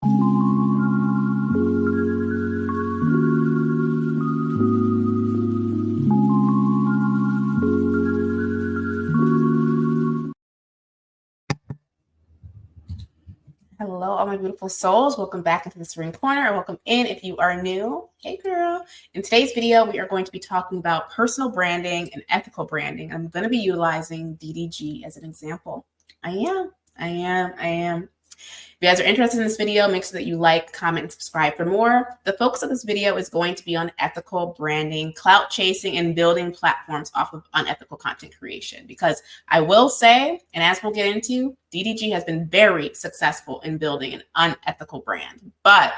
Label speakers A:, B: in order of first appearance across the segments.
A: Hello, all my beautiful souls. Welcome back into the Serene Corner, or welcome in if you are new. Hey, girl. In today's video, we are going to be talking about personal branding and ethical branding. I'm going to be utilizing DDG as an example. I am. If you guys are interested in this video, make sure that you like, comment, and subscribe for more. The focus of this video is going to be on ethical branding, clout chasing, and building platforms off of unethical content creation. Because I will say, and as we'll get into, DDG has been very successful in building an unethical brand. But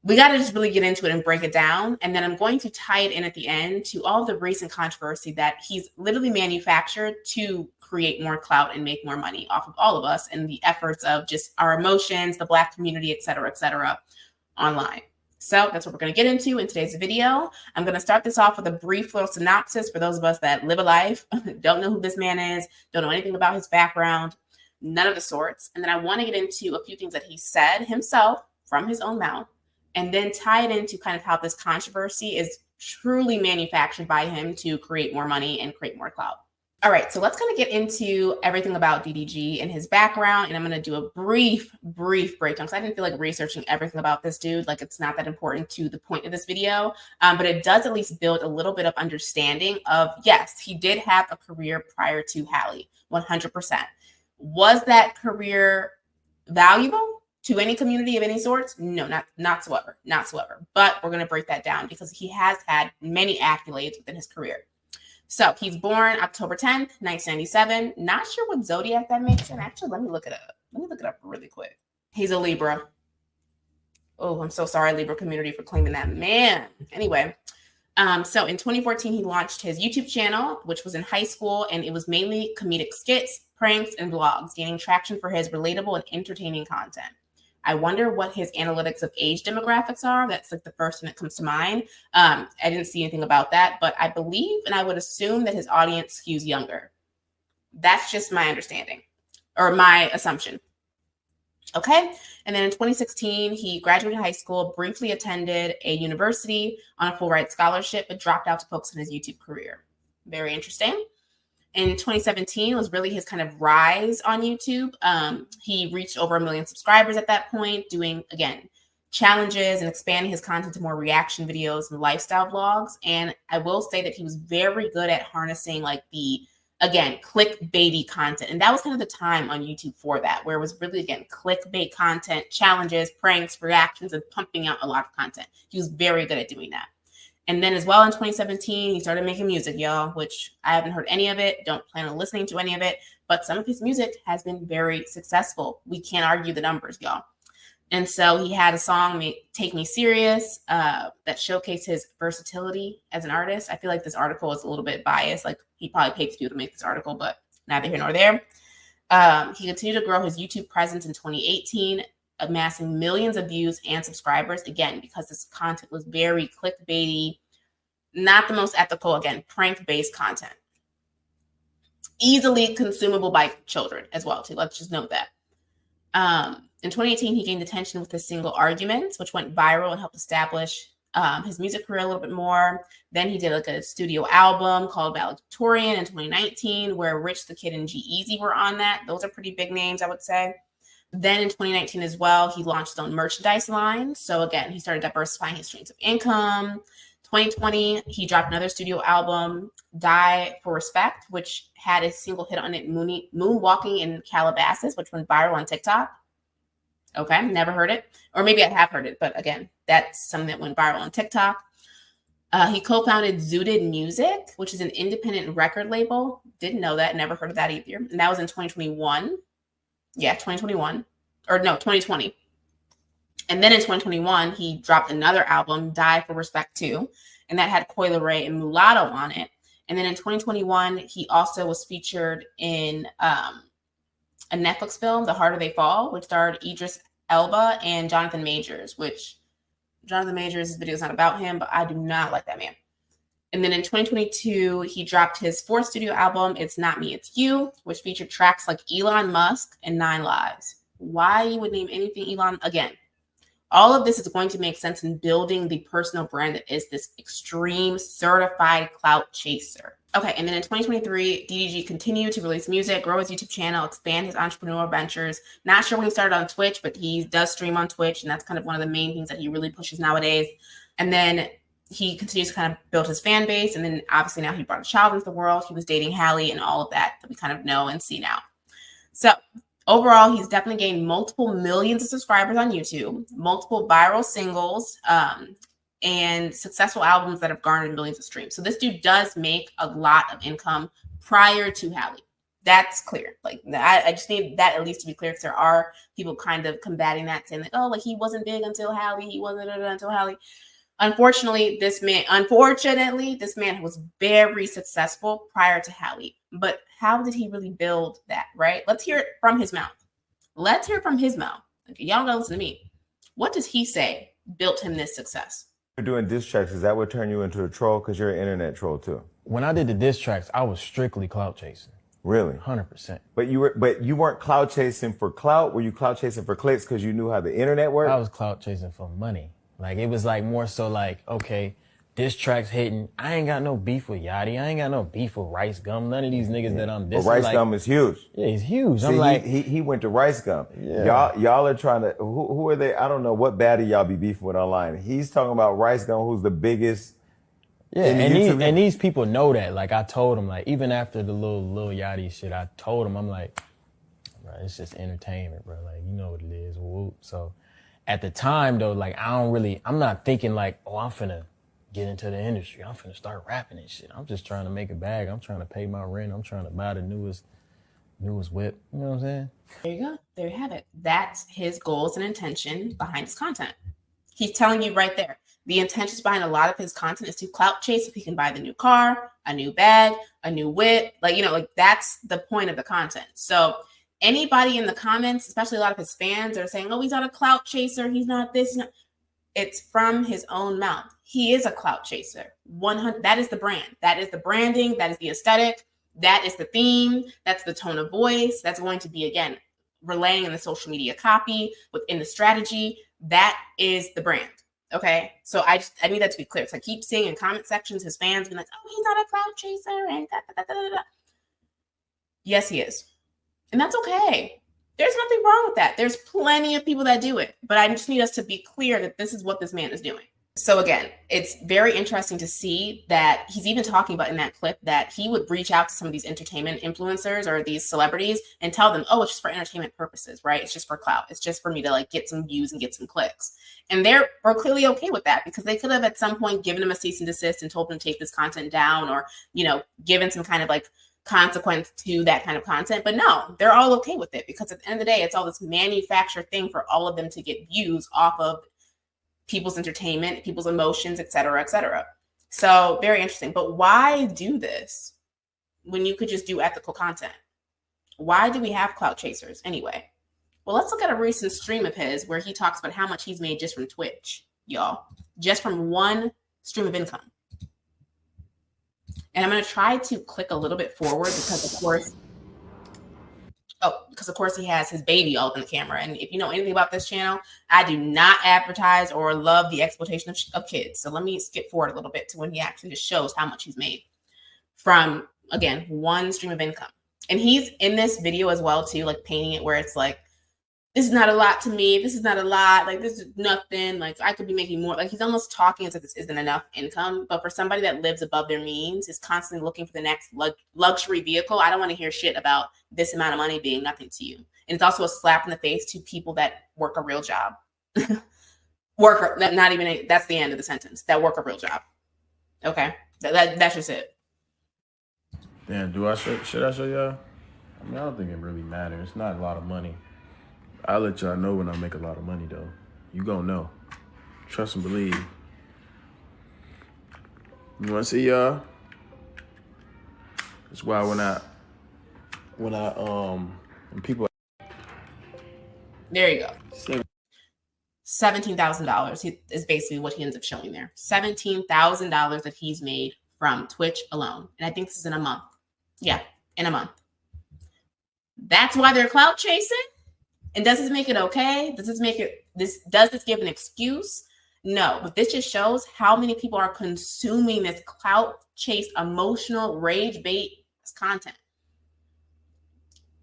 A: we got to just really get into it and break it down. And then I'm going to tie it in at the end to all of the recent controversy that he's literally manufactured to create more clout and make more money off of all of us and the efforts of just our emotions, the Black community, et cetera, online. So that's what we're going to get into in today's video. I'm going to start this off with a brief little synopsis for those of us that live a life, don't know who this man is, don't know anything about his background, none of the sorts. And then I want to get into a few things that he said himself from his own mouth, and then tie it into kind of how this controversy is truly manufactured by him to create more money and create more clout. All right, so let's kind of get into everything about DDG and his background, and I'm going to do a brief breakdown because I didn't feel like researching everything about this dude. Like, it's not that important to the point of this video, but it does at least build a little bit of understanding of, yes, he did have a career prior to Halle, 100%. Was that career valuable to any community of any sorts? No, not whatsoever. But we're going to break that down because he has had many accolades within his career. So he's born October 10th, 1997. Not sure what zodiac that makes him. Actually, let me look it up. Let me look it up really quick. He's a Libra. Oh, I'm so sorry, Libra community, for claiming that. Man. Anyway, so in 2014, he launched his YouTube channel, which was in high school, and it was mainly comedic skits, pranks, and vlogs, gaining traction for his relatable and entertaining content. I wonder what his analytics of age demographics are. That's like the first thing that comes to mind. I didn't see anything about that, but I believe and I would assume that his audience skews younger. That's just my understanding or my assumption. Okay. And then in 2016, he graduated high school, briefly attended a university on a full ride scholarship, but dropped out to focus on his YouTube career. Very interesting. In 2017 was really his kind of rise on YouTube. He reached over 1 million subscribers at that point, doing, again, challenges and expanding his content to more reaction videos and lifestyle vlogs. And I will say that he was very good at harnessing like the, again, clickbaity content. And that was kind of the time on YouTube for that, where it was really, again, clickbait content, challenges, pranks, reactions, and pumping out a lot of content. He was very good at doing that. And then as well in 2017, he started making music, y'all, which I haven't heard any of it. Don't plan on listening to any of it. But some of his music has been very successful. We can't argue the numbers, y'all. And so he had a song, Take Me Serious, that showcased his versatility as an artist. I feel like this article is a little bit biased. Like, he probably paid people to make this article, but neither here nor there. He continued to grow his YouTube presence in 2018, amassing millions of views and subscribers, again, because this content was very clickbaity, not the most ethical, again, prank-based content. Easily consumable by children as well, too. Let's just note that. In 2018, he gained attention with his single Arguments, which went viral and helped establish his music career a little bit more. Then he did like a studio album called Valedictorian in 2019, where Rich the Kid and G-Eazy were on that. Those are pretty big names, I would say. Then in 2019 as well, he launched his own merchandise line. So again, he started diversifying his streams of income. 2020, he dropped another studio album, Die for Respect, which had a single hit on it, Moonwalking in Calabasas, which went viral on TikTok. Okay, never heard it. Or maybe I have heard it, but again, that's something that went viral on TikTok. He co-founded Zooted Music, which is an independent record label. Didn't know that, never heard of that either. And that was in 2021. Yeah, 2021. Or no, 2020. And then in 2021, he dropped another album, Die for Respect 2. And that had Coi Leray and Mulatto on it. And then in 2021, he also was featured in a Netflix film, The Harder They Fall, which starred Idris Elba and Jonathan Majors, which Jonathan Majors, this video is not about him, but I do not like that man. And then in 2022, he dropped his fourth studio album, It's Not Me, It's You, which featured tracks like Elon Musk and 9 Lives. Why you would name anything Elon? Again, all of this is going to make sense in building the personal brand that is this extreme certified clout chaser. Okay, and then in 2023, DDG continued to release music, grow his YouTube channel, expand his entrepreneurial ventures. Not sure when he started on Twitch, but he does stream on Twitch, and that's kind of one of the main things that he really pushes nowadays. And then he continues to kind of build his fan base, and then obviously now he brought a child into the world. He was dating Hallie and all of that we kind of know and see now. So overall, he's definitely gained multiple millions of subscribers on YouTube, multiple viral singles, and successful albums that have garnered millions of streams. So this dude does make a lot of income prior to Hallie. That's clear. Like, I just need that at least to be clear, because there are people kind of combating that, saying like, oh, like he wasn't big until Hallie, he wasn't until Hallie. Unfortunately, this man was very successful prior to Hallie. But how did he really build that, right? Let's hear it from his mouth. Let's hear it from his mouth. Okay, y'all gotta listen to me. What does he say built him this success?
B: You're doing diss tracks. Is that what turned you into a troll? Because you're an internet troll too.
C: When I did the diss tracks, I was strictly clout chasing.
B: Really?
C: 100%.
B: But you weren't clout chasing for clout. Were you clout chasing for clicks because you knew how the internet worked?
C: I was clout chasing for money. Like, it was like more so like, okay, diss tracks hitting. I ain't got no beef with Yachty. I ain't got no beef with Rice Gum. None of these niggas that I'm dissing.
B: But Rice Gum is huge.
C: Yeah, he's huge.
B: See,
C: I'm like,
B: he went to Rice Gum.
C: Yeah.
B: Y'all are trying to, who are they? I don't know what baddie y'all be beefing with online. He's talking about Rice Gum, who's the biggest.
C: Yeah, and these people know that. Like, I told them, like, even after the little Yachty shit, I told them, I'm like, bro, it's just entertainment, bro. Like, you know what it is. Whoop. So at the time though, like, I'm not thinking like, oh, I'm finna get into the industry. I'm finna start rapping and shit. I'm just trying to make a bag. I'm trying to pay my rent. I'm trying to buy the newest whip. You know what I'm saying?
A: There you go. There you have it. That's his goals and intention behind his content. He's telling you right there. The intentions behind a lot of his content is to clout chase if he can buy the new car, a new bag, a new whip. Like, you know, like that's the point of the content. So anybody in the comments, especially a lot of his fans, are saying, oh, he's not a clout chaser. He's not this. It's from his own mouth. He is a clout chaser. 100. That is the brand. That is the branding. That is the aesthetic. That is the theme. That's the tone of voice. That's going to be, again, relaying in the social media copy, within the strategy. That is the brand. Okay. So I need that to be clear. So I keep seeing in comment sections, his fans being like, oh, he's not a clout chaser. And da, da, da, da, da. Yes, he is. And that's okay. There's nothing wrong with that. There's plenty of people that do it. But I just need us to be clear that this is what this man is doing. So again, it's very interesting to see that he's even talking about in that clip that he would reach out to some of these entertainment influencers or these celebrities and tell them, oh, it's just for entertainment purposes, right? It's just for clout. It's just for me to like get some views and get some clicks. And they're clearly okay with that, because they could have at some point given him a cease and desist and told him to take this content down, or, you know, given some kind of like consequence to that kind of content. But no, they're all okay with it, because at the end of the day, it's all this manufactured thing for all of them to get views off of people's entertainment, people's emotions, et cetera, et cetera. So very interesting. But why do this when you could just do ethical content? Why do we have clout chasers anyway? Well, let's look at a recent stream of his where he talks about how much he's made just from Twitch, y'all, just from one stream of income. And I'm going to try to click a little bit forward because, of course, he has his baby all up in the camera. And if you know anything about this channel, I do not advertise or love the exploitation of kids. So let me skip forward a little bit to when he actually just shows how much he's made from, again, one stream of income. And he's in this video as well, too, like painting it where it's like, this is not a lot to me. This is not a lot. Like, this is nothing. Like, I could be making more. Like, he's almost talking as if this isn't enough income. But for somebody that lives above their means, is constantly looking for the next luxury vehicle, I don't want to hear shit about this amount of money being nothing to you. And it's also a slap in the face to people that work a real job. That's the end of the sentence. That work a real job. Okay? That's just it.
D: Damn, should I show y'all? I mean, I don't think it really matters. It's not a lot of money. I'll let y'all know when I make a lot of money, though. You gonna know. Trust and believe. You wanna see y'all? That's why when people.
A: There you go. $17,000 is basically what he ends up showing there. $17,000 that he's made from Twitch alone. And I think this is in a month. Yeah, in a month. That's why they're clout chasing? And does this make it okay? Does this give an excuse? No, but this just shows how many people are consuming this clout chase, emotional rage bait content.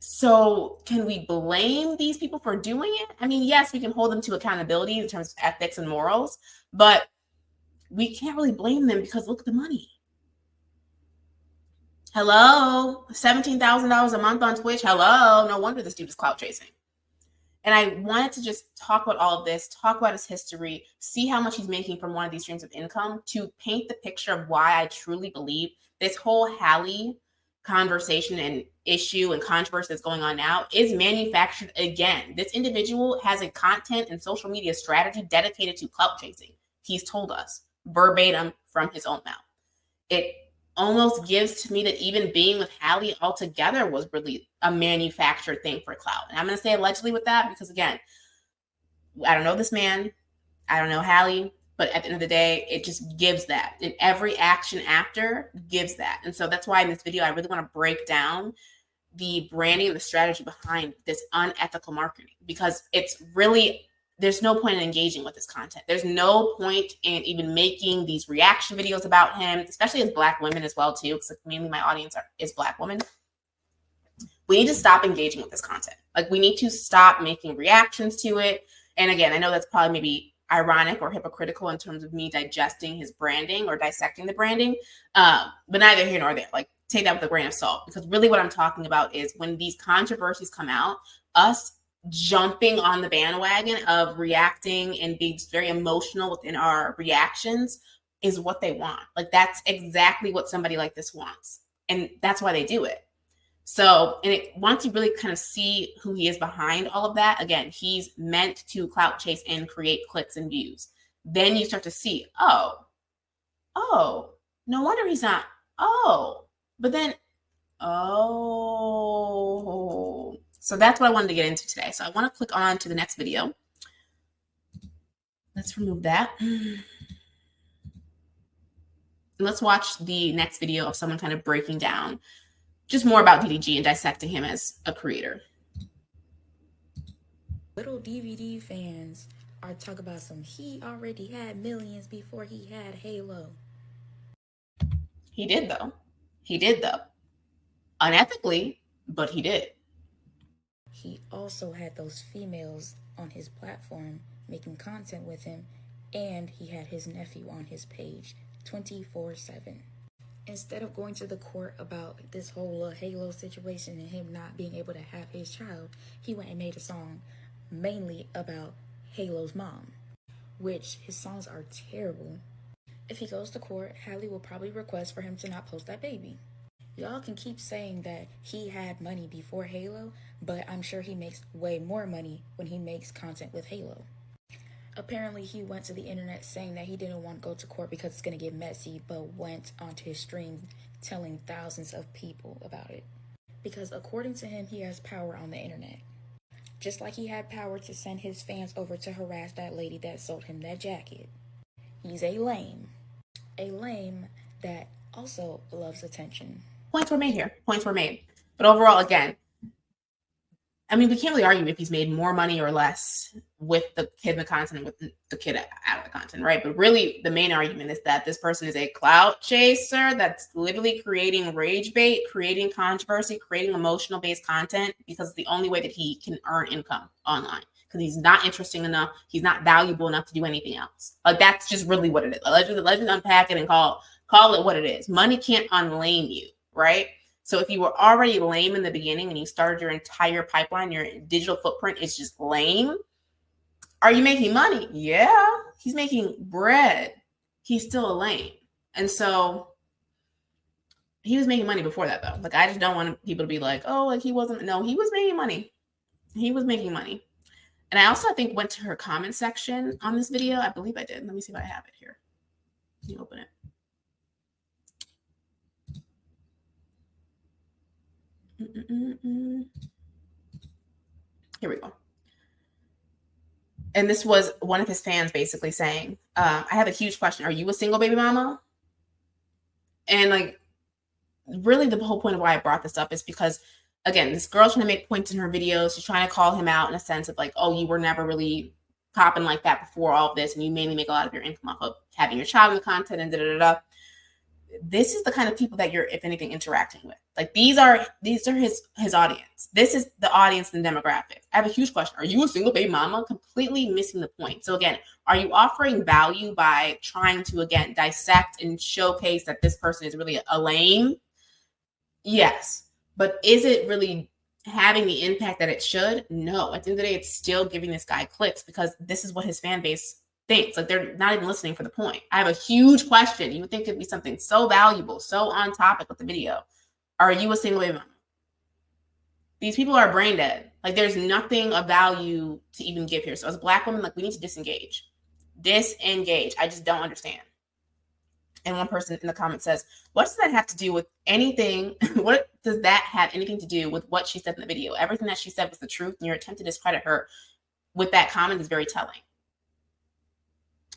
A: So can we blame these people for doing it? I mean, yes, we can hold them to accountability in terms of ethics and morals, but we can't really blame them because look at the money. Hello, $17,000 a month on Twitch. Hello, no wonder this dude is clout chasing. And I wanted to just talk about all of this, talk about his history, see how much he's making from one of these streams of income to paint the picture of why I truly believe this whole Hallie conversation and issue and controversy that's going on now is manufactured again. This individual has a content and social media strategy dedicated to clout chasing. He's told us verbatim from his own mouth. It almost gives to me that even being with Hallie altogether was really a manufactured thing for clout. And I'm going to say allegedly with that because, again, I don't know this man. I don't know Hallie. But at the end of the day, it just gives that. And every action after gives that. And so that's why in this video, I really want to break down the branding and the strategy behind this unethical marketing. Because it's really, there's no point in engaging with this content. There's no point in even making these reaction videos about him, especially as Black women as well, too. Because mainly my audience is Black women. We need to stop engaging with this content. Like, we need to stop making reactions to it. And again, I know that's probably maybe ironic or hypocritical in terms of me digesting his branding or dissecting the branding, but neither here nor there. Like, take that with a grain of salt, because really what I'm talking about is when these controversies come out, us jumping on the bandwagon of reacting and being very emotional within our reactions is what they want. Like, that's exactly what somebody like this wants, and that's why they do it. So, and once you really kind of see who he is behind all of that, again, he's meant to clout chase and create clicks and views. Then you start to see, oh, no wonder he's not, but then, so that's what I wanted to get into today. So I want to click on to the next video. Let's remove that. Let's watch the next video of someone kind of breaking down just more about DDG and dissecting him as a creator.
E: Little DVD fans are talking about he already had millions before he had Halo.
A: He did though. Unethically, but he did.
E: He also had those females on his platform making content with him, and he had his nephew on his page 24/7. Instead of going to the court about this whole Halo situation and him not being able to have his child, he went and made a song mainly about Halo's mom, which his songs are terrible. If he goes to court, Hallie will probably request for him to not post that baby. Y'all can keep saying that he had money before Halo, but I'm sure he makes way more money when he makes content with Halo. Apparently, he went to the internet saying that he didn't want to go to court because it's going to get messy, but went onto his stream telling thousands of people about it. Because according to him, he has power on the internet. Just like he had power to send his fans over to harass that lady that sold him that jacket. He's a lame. A lame that also loves attention.
A: Points were made here. Points were made. But overall, again, I mean, we can't really argue if he's made more money or less with the kid in the content and with the kid out of the content, right? But really, the main argument is that this person is a clout chaser that's literally creating rage bait, creating controversy, creating emotional-based content because it's the only way that he can earn income online. Because he's not interesting enough, he's not valuable enough to do anything else. Like, that's just really what it is. Let's just unpack it and call it what it is. Money can't unlame you, right? So if you were already lame in the beginning and you started your entire pipeline, your digital footprint is just lame, are you making money? Yeah, he's making bread. He's still a lame. And so he was making money before that, though. Like, I just don't want people to be like, oh, like he wasn't. No, he was making money. He was making money. And I also, I think, went to her comment section on this video. I believe I did. Let me see if I have it here. Let me open it. Here we go. And this was one of his fans basically saying, I have a huge question. Are you a single baby mama? And like, really the whole point of why I brought this up is because again, this girl's trying to make points in her videos. She's trying to call him out in a sense of like, oh, you were never really popping like that before all of this, and you mainly make a lot of your income off of having your child in the content and da-da-da-da. This is the kind of people that you're, if anything, interacting with. Like these are his audience. This is the audience and demographic. I have a huge question. Are you a single baby mama? Completely missing the point. So again, are you offering value by trying to, again, dissect and showcase that this person is really a lame? Yes. But is it really having the impact that it should? No. At the end of the day, it's still giving this guy clicks because this is what his fan base thinks. Like they're not even listening for the point. I have a huge question. You would think it'd be something so valuable, so on topic with the video. Are you a single baby mama? These people are brain dead. Like there's nothing of value to even give here. So as a Black woman, like we need to disengage. Disengage. I just don't understand. And one person in the comments says, what does that have to do with anything? What does that have anything to do with what she said in the video? Everything that she said was the truth, and your attempt to discredit her with that comment is very telling.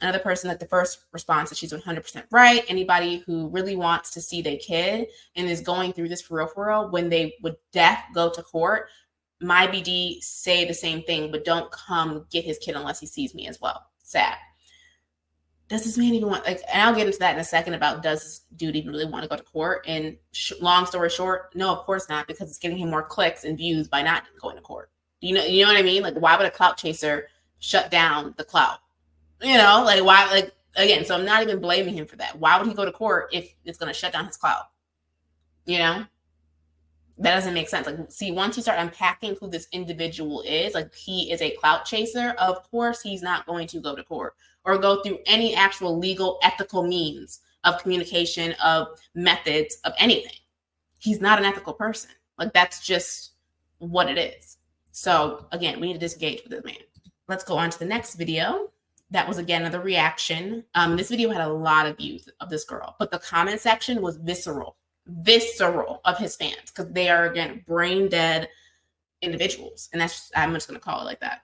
A: Another person, like the first response, that she's 100% right. Anybody who really wants to see their kid and is going through this for real, when they would go to court, my BD say the same thing, but don't come get his kid unless he sees me as well. Sad. Does this man even want, like, and I'll get into that in a second about does this dude even really want to go to court? And long story short, no, of course not, because it's getting him more clicks and views by not going to court. You know what I mean? Like, why would a clout chaser shut down the clout? You know, like why, like, again, so I'm not even blaming him for that. Why would he go to court if it's going to shut down his clout? You know, that doesn't make sense. Like, see, once you start unpacking who this individual is, like he is a clout chaser, of course, he's not going to go to court or go through any actual legal, ethical means of communication, of methods, of anything. He's not an ethical person. Like, that's just what it is. So again, we need to disengage with this man. Let's go on to the next video. That was, again, another reaction. This video had a lot of views of this girl, but the comment section was visceral of his fans because they are, again, brain dead individuals. And that's just, I'm just going to call it like that.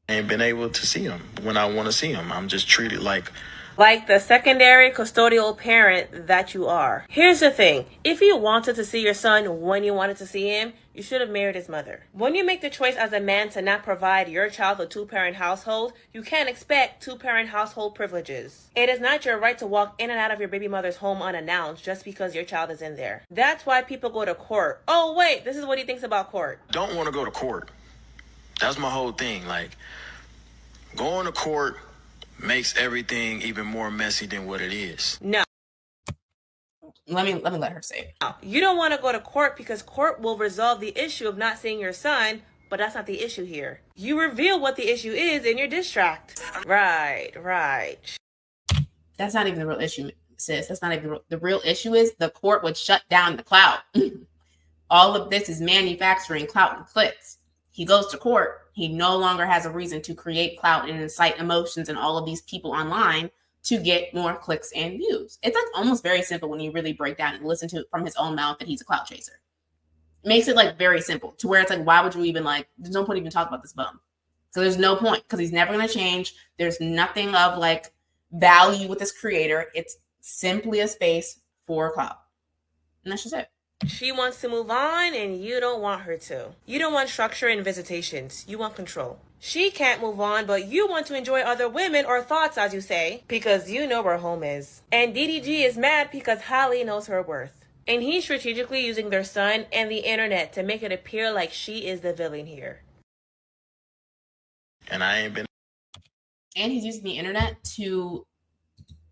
F: I ain't been able to see him when I want to see him. I'm just treated like
G: the secondary custodial parent that you are. Here's the thing. If you wanted to see your son when you wanted to see him, you should have married his mother. When you make the choice as a man to not provide your child a two-parent household, you can't expect two-parent household privileges. It is not your right to walk in and out of your baby mother's home unannounced just because your child is in there. That's why people go to court. Oh, wait, this is what he thinks about court.
F: don't want to go to court. That's my whole thing. Like, going to court makes everything even more messy than what it is.
G: No.
A: Let me let her say it.
G: No. You don't want to go to court because court will resolve the issue of not seeing your son, but that's not the issue here. You reveal what the issue is in your diss track. Right.
A: That's not even the real issue, sis. That's not even the real issue is the court would shut down the clout. All of this is manufacturing clout and clicks. He goes to court. He no longer has a reason to create clout and incite emotions and all of these people online to get more clicks and views. It's like almost very simple when you really break down and listen to it from his own mouth that he's a clout chaser. It makes it like very simple to where it's like, why would you even like, there's no point even talk about this bum. So there's no point because he's never going to change. There's nothing of like value with this creator. It's simply a space for clout. And that's just it.
G: She wants to move on and you don't want her to. You don't want structure and visitations. You want control. She can't move on, but you want to enjoy other women or thoughts, as you say, because you know where home is. And DDG is mad because Holly knows her worth. And he's strategically using their son and the internet to make it appear like she is the villain here.
F: And I ain't been.
A: And he's using the internet to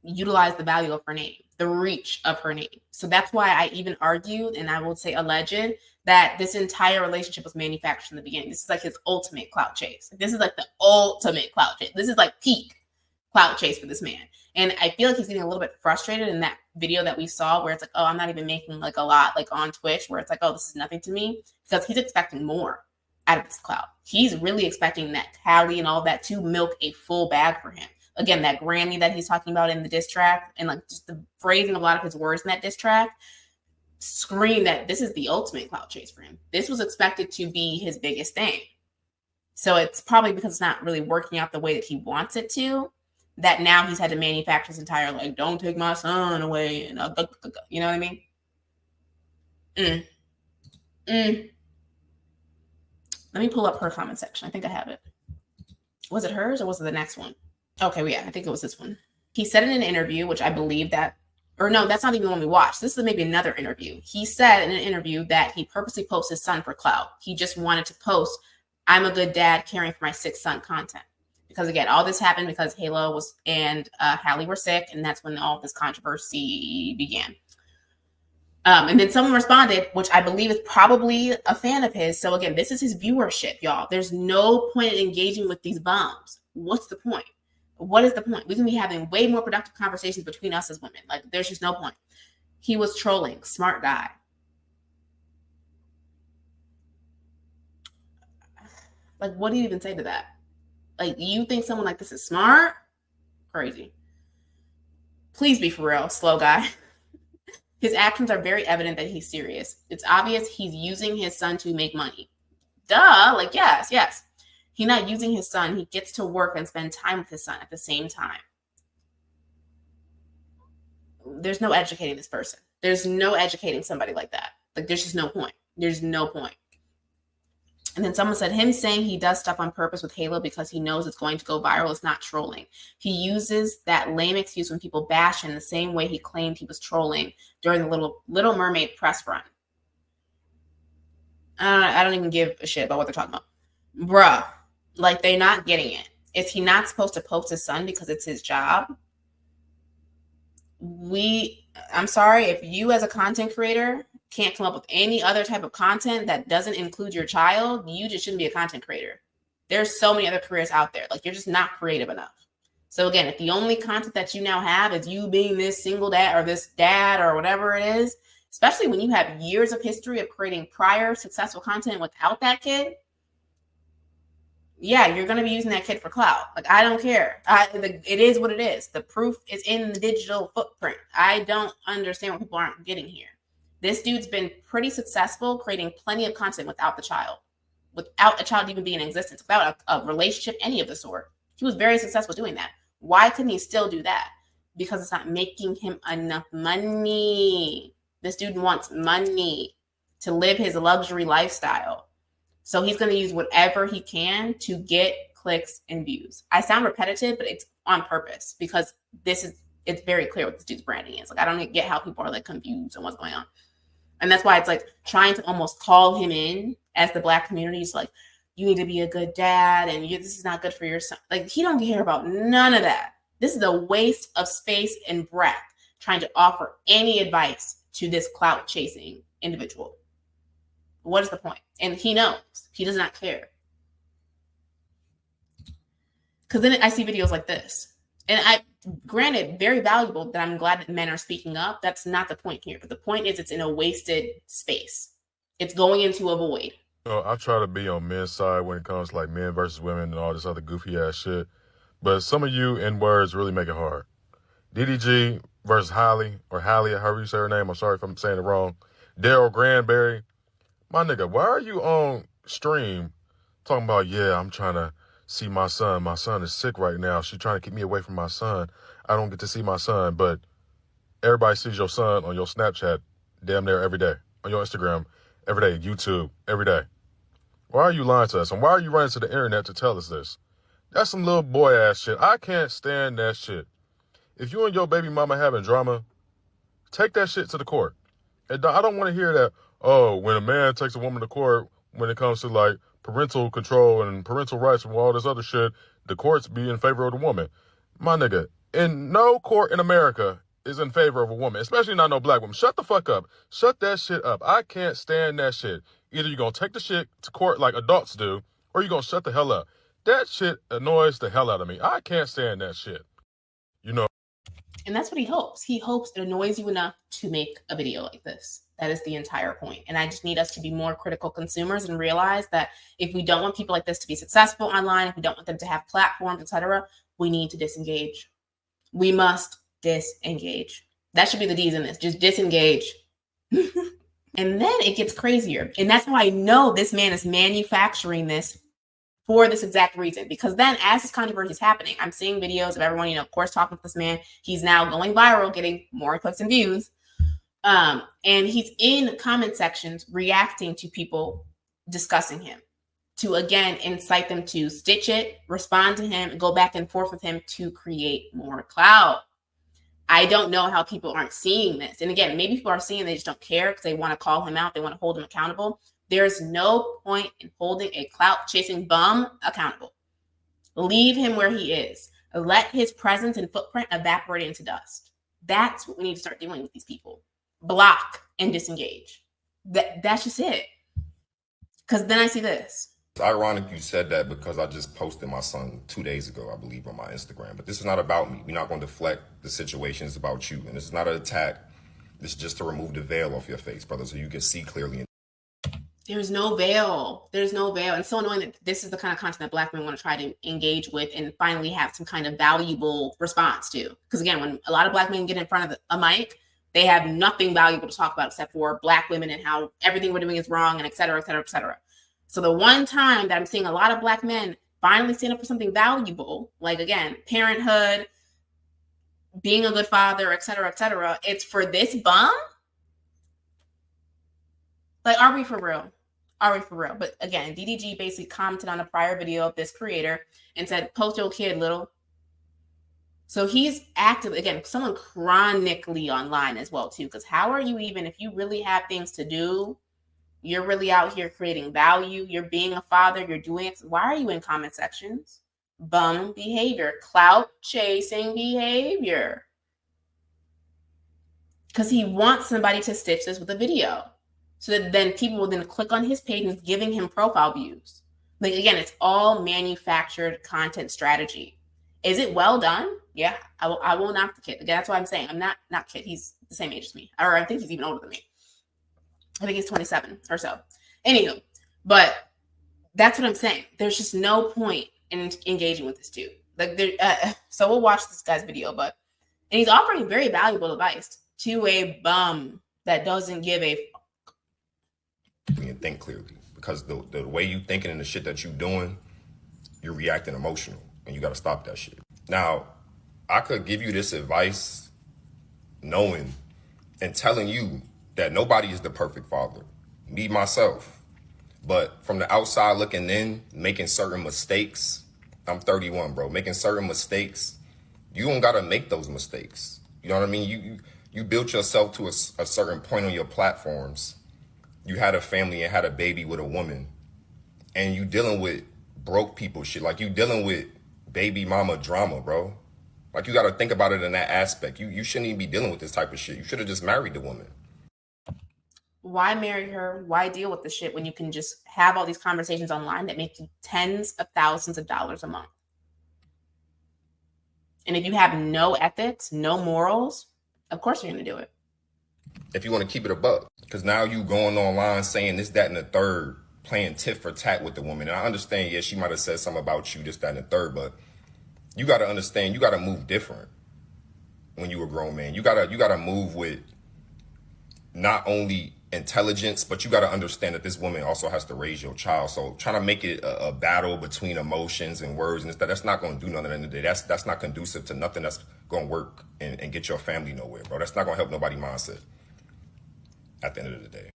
A: utilize the value of her name, the reach of her name. So that's why I even argued, and I will say alleged, that this entire relationship was manufactured in the beginning. This is like his ultimate clout chase. This is like the ultimate clout chase. This is like peak clout chase for this man. And I feel like he's getting a little bit frustrated in that video that we saw where it's like, oh, I'm not even making like a lot like on Twitch where it's like, oh, this is nothing to me, because he's expecting more out of this clout. He's really expecting that Callie and all that to milk a full bag for him. Again, that Grammy that he's talking about in the diss track and like just the phrasing of a lot of his words in that diss track scream that this is the ultimate clout chase for him. This was expected to be his biggest thing. So it's probably because it's not really working out the way that he wants it to, that now he's had to manufacture his entire, like, don't take my son away. And you know what I mean? Let me pull up her comment section. I think I have it. Was it hers or was it the next one? Okay, well, yeah, I think it was this one. He said in an interview, which I believe that, or no, that's not even the one we watched. This is maybe another interview. He said in an interview that he purposely posts his son for clout. He just wanted to post, I'm a good dad caring for my sick son content. Because again, all this happened because Halo and Hallie were sick, and that's when all this controversy began. And then someone responded, which I believe is probably a fan of his. So again, this is his viewership, y'all. There's no point in engaging with these bums. What's the point? What is the point? We can be having way more productive conversations between us as women. Like, there's just no point. He was trolling. Smart guy. Like, what do you even say to that? Like, you think someone like this is smart? Crazy. Please be for real, slow guy. His actions are very evident that he's serious. It's obvious he's using his son to make money. Duh, like, yes. He's not using his son. He gets to work and spend time with his son at the same time. There's no educating this person. There's no educating somebody like that. Like, there's just no point. There's no point. And then someone said him saying he does stuff on purpose with Halo because he knows it's going to go viral is not trolling. He uses that lame excuse when people bash him the same way he claimed he was trolling during the Little Mermaid press run. I don't even give a shit about what they're talking about. Bruh, like, they're not getting it. Is he not supposed to post his son because it's his job? I'm sorry, if you as a content creator can't come up with any other type of content that doesn't include your child, you just shouldn't be a content creator. There's so many other careers out there. Like, you're just not creative enough. So again, if the only content that you now have is you being this single dad or this dad or whatever it is, especially when you have years of history of creating prior successful content without that kid, yeah, you're going to be using that kid for clout. Like, I don't care. It is what it is. The proof is in the digital footprint. I don't understand what people aren't getting here. This dude's been pretty successful creating plenty of content without the child, without a child even being in existence, without a relationship, any of the sort. He was very successful doing that. Why couldn't he still do that? Because it's not making him enough money. This dude wants money to live his luxury lifestyle. So he's going to use whatever he can to get clicks and views. I sound repetitive, but it's on purpose because it's very clear what this dude's branding is. Like, I don't get how people are like confused on what's going on. And that's why it's like trying to almost call him in as the Black community is like, you need to be a good dad and this is not good for your son. Like, he don't care about none of that. This is a waste of space and breath trying to offer any advice to this clout chasing individual. What is the point? And he knows. He does not care. Because then I see videos like this. And granted, very valuable that I'm glad that men are speaking up. That's not the point here. But the point is it's in a wasted space. It's going into a void.
H: I try to be on men's side when it comes to like men versus women and all this other goofy ass shit. But some of you N-words really make it hard. DDG versus Hallie, however you say her name. I'm sorry if I'm saying it wrong. Darryl Granberry. My nigga, why are you on stream talking about, yeah, I'm trying to see my son. My son is sick right now. She's trying to keep me away from my son. I don't get to see my son, but everybody sees your son on your Snapchat damn near every day, on your Instagram every day, YouTube every day. Why are you lying to us? And why are you running to the internet to tell us this? That's some little boy ass shit. I can't stand that shit. If you and your baby mama having drama, take that shit to the court. And I don't want to hear that, oh, when a man takes a woman to court, when it comes to like parental control and parental rights and all this other shit, the courts be in favor of the woman. My nigga, in no court in America is in favor of a woman, especially not no Black woman. Shut the fuck up. Shut that shit up. I can't stand that shit. Either you're going to take the shit to court like adults do, or you're going to shut the hell up. That shit annoys the hell out of me. I can't stand that shit. You know.
A: And that's what he hopes. He hopes it annoys you enough to make a video like this. That is the entire point. And I just need us to be more critical consumers and realize that if we don't want people like this to be successful online, if we don't want them to have platforms, etc., we need to disengage. We must disengage. That should be the D's in this. Just disengage. And then it gets crazier. And that's why I know this man is manufacturing this for this exact reason. Because then as this controversy is happening, I'm seeing videos of everyone, of course, talking to this man. He's now going viral, getting more clicks and views. And he's in comment sections reacting to people discussing him, to, again, incite them to stitch it, respond to him, go back and forth with him to create more clout. I don't know how people aren't seeing this. And again, maybe people are seeing, they just don't care because they want to call him out. They want to hold him accountable. There's no point in holding a clout-chasing bum accountable. Leave him where he is. Let his presence and footprint evaporate into dust. That's what we need to start doing with these people. Block and disengage. That's just it. Because then I see this.
I: It's ironic you said that because I just posted my son 2 days ago, I believe, on my Instagram. But this is not about me. We're not going to deflect the situation. It's about you. And this is not an attack. This is just to remove the veil off your face, brother, so you can see clearly.
A: There's no veil. There's no veil. And it's so annoying that this is the kind of content that Black men want to try to engage with and finally have some kind of valuable response to. Because again, when a lot of Black men get in front of a mic, they have nothing valuable to talk about except for Black women and how everything we're doing is wrong and et cetera, et cetera, et cetera. So the one time that I'm seeing a lot of Black men finally stand up for something valuable, like, again, parenthood, being a good father, et cetera, it's for this bum? Like, are we for real? Are we for real? But again, DDG basically commented on a prior video of this creator and said, post your kid, little. So he's active, again, someone chronically online as well, too. Because how are you even, if you really have things to do, you're really out here creating value, you're being a father, you're doing it. Why are you in comment sections? Bum behavior, clout-chasing behavior. Because he wants somebody to stitch this with a video. So that then people will then click on his page and it's giving him profile views. Like, again, it's all manufactured content strategy. Is it well done? Yeah, I will knock the kid. Again, that's what I'm saying. I'm not kid. He's the same age as me. Or I think he's even older than me. I think he's 27 or so. Anywho, but that's what I'm saying. There's just no point in engaging with this dude. Like, so we'll watch this guy's video, and he's offering very valuable advice to a bum that doesn't give a
I: and think clearly, because the way you thinking and the shit that you doing, you're reacting emotional, and you got to stop that shit. Now, I could give you this advice knowing and telling you that nobody is the perfect father, me, myself. But from the outside looking in, making certain mistakes, I'm 31, bro, making certain mistakes, you don't got to make those mistakes. You know what I mean? You built yourself to a certain point on your platforms. You had a family and had a baby with a woman, and you dealing with broke people shit. Like, you dealing with baby mama drama, bro. Like, you got to think about it in that aspect. You shouldn't even be dealing with this type of shit. You should have just married the woman.
A: Why marry her? Why deal with the shit when you can just have all these conversations online that make you tens of thousands of dollars a month? And if you have no ethics, no morals, of course you're going to do it.
I: If you want to keep it a buck, because now you going online saying this, that, and the third, playing tit for tat with the woman. And I understand, yeah, she might have said something about you, this, that, and the third, but you got to understand, you got to move different when you a grown man. You got to move with not only intelligence, but you got to understand that this woman also has to raise your child. So trying to make it a battle between emotions and words and that's not going to do nothing at the end of the day. That's not conducive to nothing that's going to work and get your family nowhere, bro. That's not going to help nobody's mindset at the end of the day.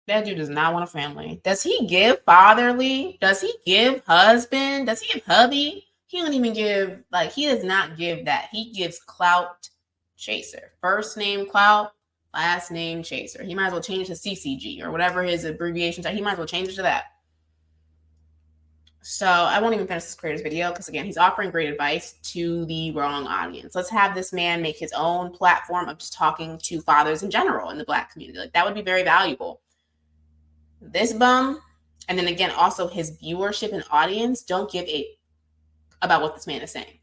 A: That dude does not want a family. Does he give fatherly? Does he give husband? Does he give hubby? He don't even give, like, he does not give that. He gives clout chaser. First name clout, last name chaser. He might as well change to CCG or whatever his abbreviations are. He might as well change it to that. So I won't even finish this creator's video because, again, he's offering great advice to the wrong audience. Let's have this man make his own platform of just talking to fathers in general in the Black community. Like, that would be very valuable. This bum, and then again, also his viewership and audience don't give a about what this man is saying.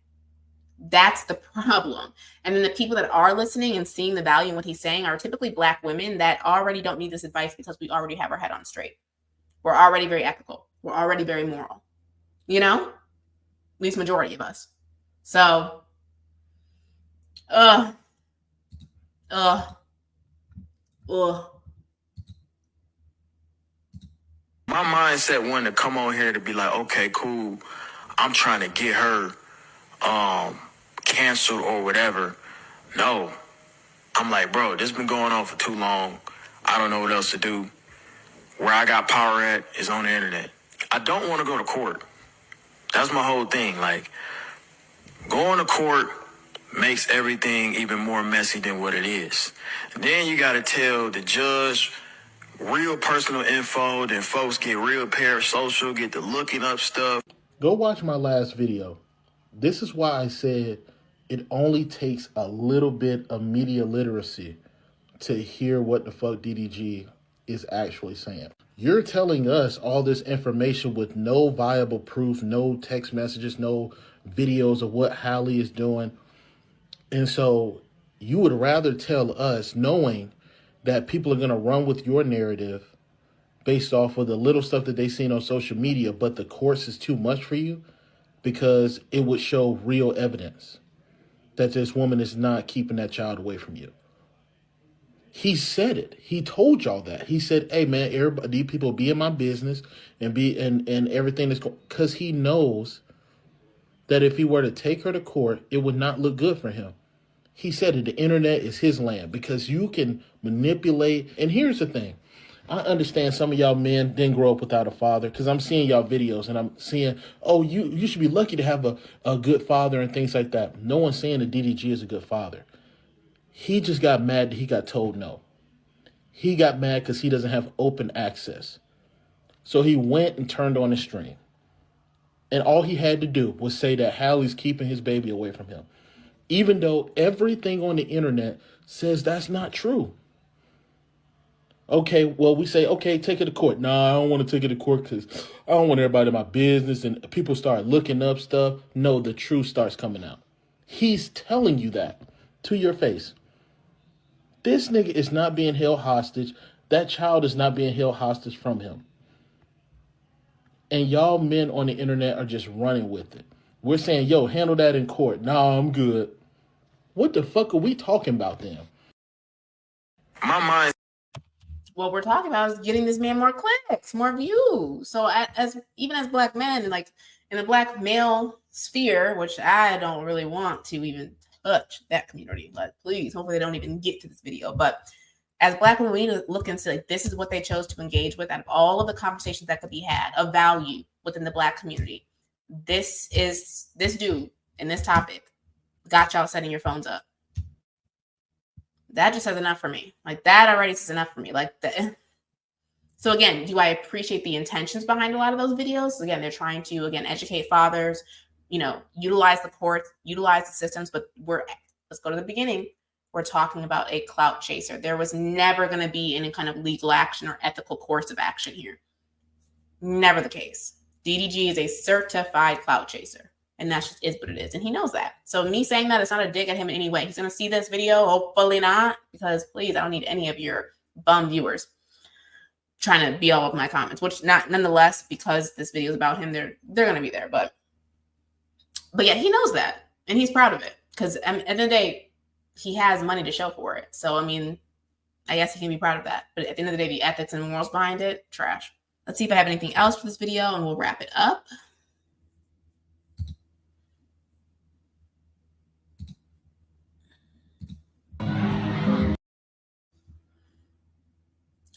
A: That's the problem. And then the people that are listening and seeing the value in what he's saying are typically Black women that already don't need this advice because we already have our head on straight. We're already very ethical. We're already very moral. You know? At least majority of us. So, my
F: mindset wanted to come on here to be like, okay, cool. I'm trying to get her canceled or whatever. No. I'm like, bro, this has been going on for too long. I don't know what else to do. Where I got power at is on the internet. I don't want to go to court. That's my whole thing. Like, going to court makes everything even more messy than what it is. And then you got to tell the judge real personal info, then folks get real parasocial, get to looking up stuff.
J: Go watch my last video. This is why I said it only takes a little bit of media literacy to hear what the fuck DDG is actually saying. You're telling us all this information with no viable proof, no text messages, no videos of what Halle is doing. And so you would rather tell us, knowing that people are going to run with your narrative based off of the little stuff that they've seen on social media, but the courts is too much for you because it would show real evidence that this woman is not keeping that child away from you. He said it. He told y'all that. He said, hey, man, everybody, these people be in my business and be and everything that's going, because he knows that if he were to take her to court, it would not look good for him. He said that the internet is his land because you can manipulate. And here's the thing. I understand some of y'all men didn't grow up without a father, because I'm seeing y'all videos and I'm seeing, oh, you should be lucky to have a good father and things like that. No one's saying that DDG is a good father. He just got mad that he got told no. He got mad because he doesn't have open access. So he went and turned on his stream. And all he had to do was say that Halle's keeping his baby away from him, even though everything on the internet says that's not true. Okay, well, we say, okay, take it to court. No, I don't want to take it to court because I don't want everybody in my business, and people start looking up stuff. No, the truth starts coming out. He's telling you that to your face. This nigga is not being held hostage. That child is not being held hostage from him. And y'all men on the internet are just running with it. We're saying, yo, handle that in court. No, I'm good. What the fuck are we talking about then?
F: My mind.
A: What we're talking about is getting this man more clicks, more views. So even as black men, and like in the black male sphere, which I don't really want to even touch that community, but please, hopefully they don't even get to this video. But as black women, we need to look into, like, this is what they chose to engage with out of all of the conversations that could be had of value within the black community. This dude in this topic got y'all setting your phones up. That just says enough for me. Like, that already says enough for me. Like that. So again, do I appreciate the intentions behind a lot of those videos? Again, they're trying to, again, educate fathers, utilize the courts, utilize the systems, but let's go to the beginning. We're talking about a clout chaser. There was never going to be any kind of legal action or ethical course of action here. Never the case. DDG is a certified clout chaser, and that just is what it is, and he knows that. So me saying that, it's not a dig at him in any way. He's going to see this video, hopefully not, because please, I don't need any of your bum viewers trying to be all over my comments, which nonetheless, because this video is about him, they're going to be there. But yeah, he knows that, and he's proud of it, because at the end of the day, he has money to show for it. So, I mean, I guess he can be proud of that. But at the end of the day, the ethics and morals behind it, trash. Let's see if I have anything else for this video, and we'll wrap it up.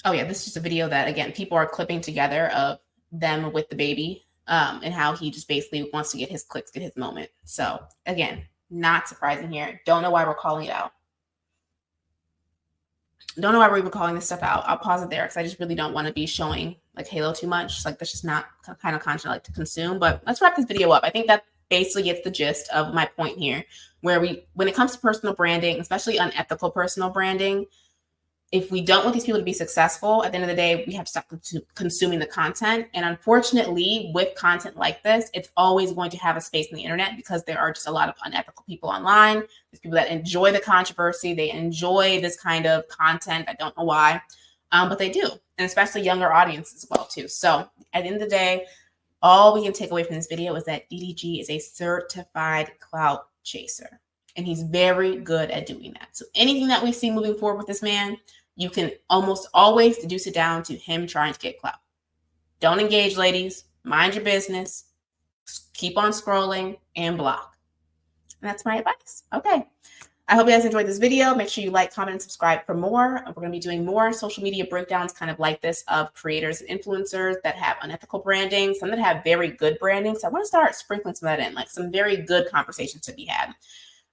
A: Oh, yeah, this is just a video that, again, people are clipping together of them with the baby and how he just basically wants to get his clicks, get his moment. So, again, not surprising here. Don't know why we're calling it out. Don't know why we're even calling this stuff out. I'll pause it there because I just really don't want to be showing like Halo too much. Like, that's just not kind of content I like to consume. But let's wrap this video up. I think that basically gets the gist of my point here, where when it comes to personal branding, especially unethical personal branding, if we don't want these people to be successful, at the end of the day, we have to stop consuming the content. And unfortunately, with content like this, it's always going to have a space on the internet because there are just a lot of unethical people online. There's people that enjoy the controversy. They enjoy this kind of content. I don't know why, but they do. And especially younger audiences as well, too. So at the end of the day, all we can take away from this video is that DDG is a certified clout chaser. And he's very good at doing that. So anything that we see moving forward with this man, you can almost always deduce it down to him trying to get clout. Don't engage, ladies. Mind your business. Keep on scrolling and block. And that's my advice. Okay. I hope you guys enjoyed this video. Make sure you like, comment, and subscribe for more. We're going to be doing more social media breakdowns kind of like this of creators and influencers that have unethical branding, some that have very good branding. So I want to start sprinkling some of that in, like some very good conversations to be had.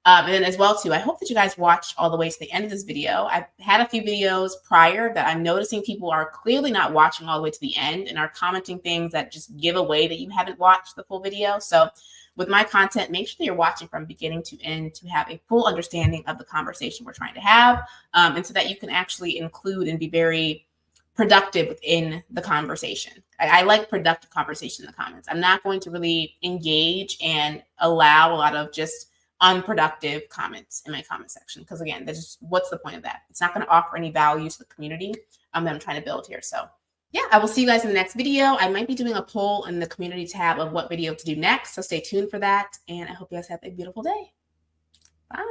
A: And then as well, too, I hope that you guys watched all the way to the end of this video. I've had a few videos prior that I'm noticing people are clearly not watching all the way to the end and are commenting things that just give away that you haven't watched the full video. So with my content, make sure that you're watching from beginning to end to have a full understanding of the conversation we're trying to have, and so that you can actually include and be very productive within the conversation. I like productive conversation in the comments. I'm not going to really engage and allow a lot of just unproductive comments in my comment section, because again, that's just, what's the point of that? It's not going to offer any value to the community that I'm trying to build here. So yeah, I will see you guys in the next video. I might be doing a poll in the community tab of what video to do next, so stay tuned for that, and I hope you guys have a beautiful day. Bye.